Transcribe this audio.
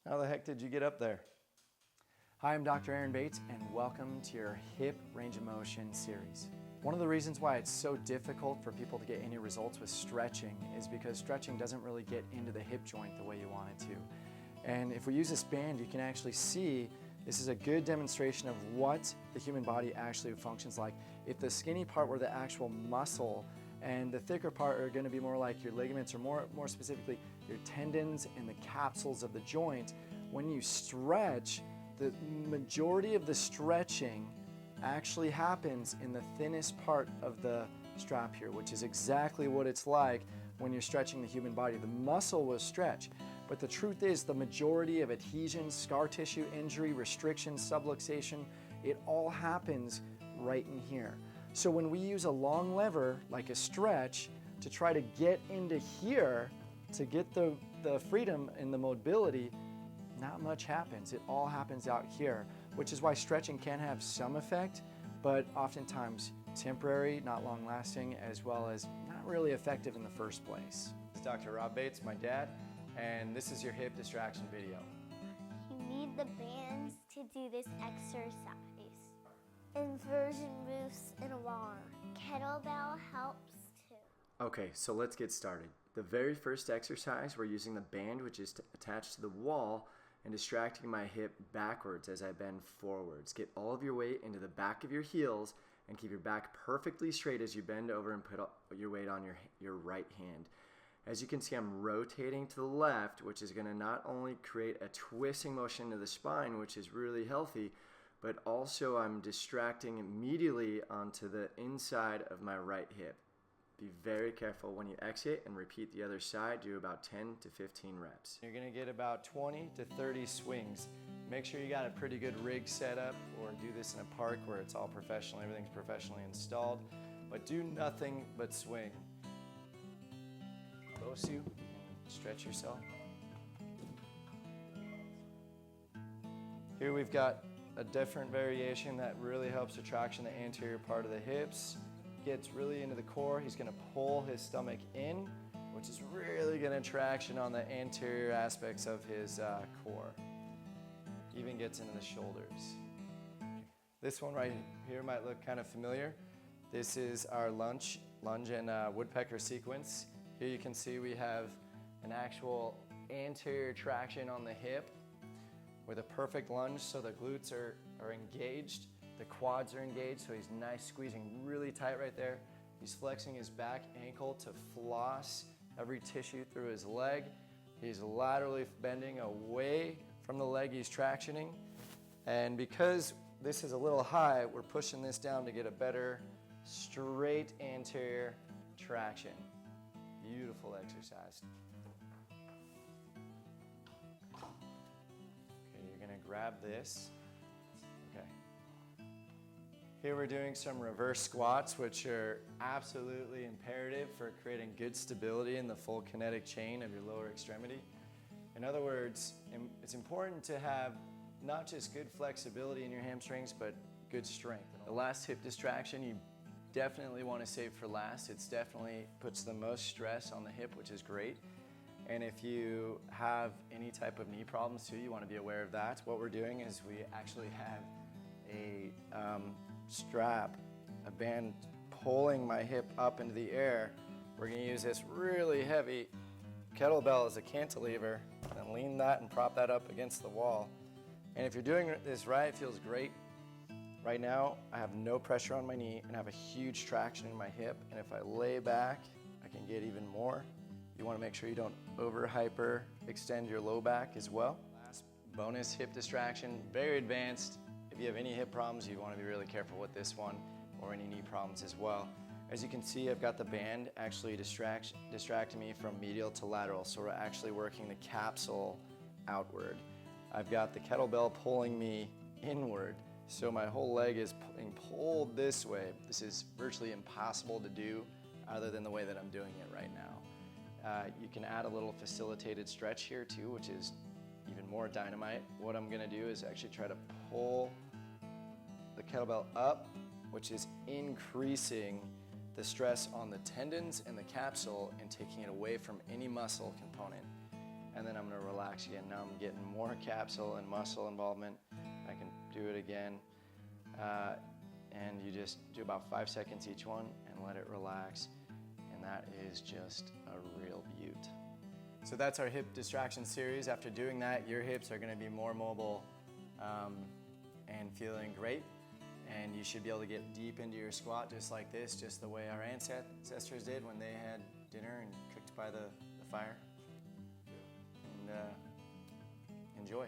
How the heck did you get up there? Hi, I'm Dr. Aaron Bates, and welcome to your hip range of motion series. One of the reasons why it's so difficult for people to get any results with stretching is because stretching doesn't really get into the hip joint the way you want it to. And if we use this band, you can actually see this is a good demonstration of what the human body actually functions like. If the skinny part were the actual muscle and the thicker part are going to be more like your ligaments, or more specifically your tendons and the capsules of the joint, when you stretch, the majority of the stretching actually happens in the thinnest part of the strap here, which is exactly what it's like when you're stretching the human body. The muscle will stretch, but the truth is the majority of adhesion, scar tissue injury, restriction, subluxation, it all happens right in here. So when we use a long lever, like a stretch, to try to get into here, to get the freedom and the mobility, not much happens. It all happens out here, which is why stretching can have some effect, but oftentimes temporary, not long lasting, as well as not really effective in the first place. This is Dr. Rob Bates, my dad, and this is your hip distraction video. You need the bands to do this exercise. Inversion moves in a bar. Kettlebell helps too. Okay, so let's get started. The very first exercise, we're using the band, which is attached to the wall, and distracting my hip backwards as I bend forwards. Get all of your weight into the back of your heels and keep your back perfectly straight as you bend over and put your weight on your right hand. As you can see, I'm rotating to the left, which is going to not only create a twisting motion to the spine, which is really healthy, but also I'm distracting immediately onto the inside of my right hip. Be very careful when you exit and repeat the other side. Do about 10 to 15 reps. You're gonna get about 20 to 30 swings. Make sure you got a pretty good rig set up, or do this in a park where it's all professional, everything's professionally installed, but do nothing but swing. Bosu, stretch yourself. Here we've got a different variation that really helps attraction the anterior part of the hips. Gets really into the core. He's going to pull his stomach in, which is really going to traction on the anterior aspects of his core. Even gets into the shoulders. This one right here might look kind of familiar. This is our lunge and woodpecker sequence. Here you can see we have an actual anterior traction on the hip with a perfect lunge, so the glutes are engaged. The quads are engaged, so he's nice, squeezing really tight right there. He's flexing his back ankle to floss every tissue through his leg. He's laterally bending away from the leg he's tractioning. And because this is a little high, we're pushing this down to get a better straight anterior traction. Beautiful exercise. Okay, you're gonna grab this. Okay. Here we're doing some reverse squats, which are absolutely imperative for creating good stability in the full kinetic chain of your lower extremity. In other words, it's important to have not just good flexibility in your hamstrings, but good strength. The last hip distraction you definitely want to save for last. It's definitely puts the most stress on the hip, which is great. And if you have any type of knee problems too, you want to be aware of that. What we're doing is we actually have a strap, a band pulling my hip up into the air. We're going to use this really heavy kettlebell as a cantilever and lean that and prop that up against the wall. And if you're doing this right, it feels great. Right now, I have no pressure on my knee and have a huge traction in my hip. And if I lay back, I can get even more. You want to make sure you don't hyper extend your low back as well. Last bonus hip distraction, very advanced. If you have any hip problems, you want to be really careful with this one, or any knee problems as well. As you can see, I've got the band actually distracting me from medial to lateral, so we're actually working the capsule outward. I've got the kettlebell pulling me inward, so my whole leg is being pulled this way. This is virtually impossible to do other than the way that I'm doing it right now. You can add a little facilitated stretch here too, which is even more dynamite. What I'm gonna do is actually try to pull the kettlebell up, which is increasing the stress on the tendons and the capsule and taking it away from any muscle component. and then I'm gonna relax again. Now I'm getting more capsule and muscle involvement. I can do it again. And you just do about 5 seconds each one and let it relax. And that is just a real beaut. So that's our hip distraction series. After doing that, your hips are gonna be more mobile and feeling great. And you should be able to get deep into your squat just like this, just the way our ancestors did when they had dinner and cooked by the fire. And enjoy.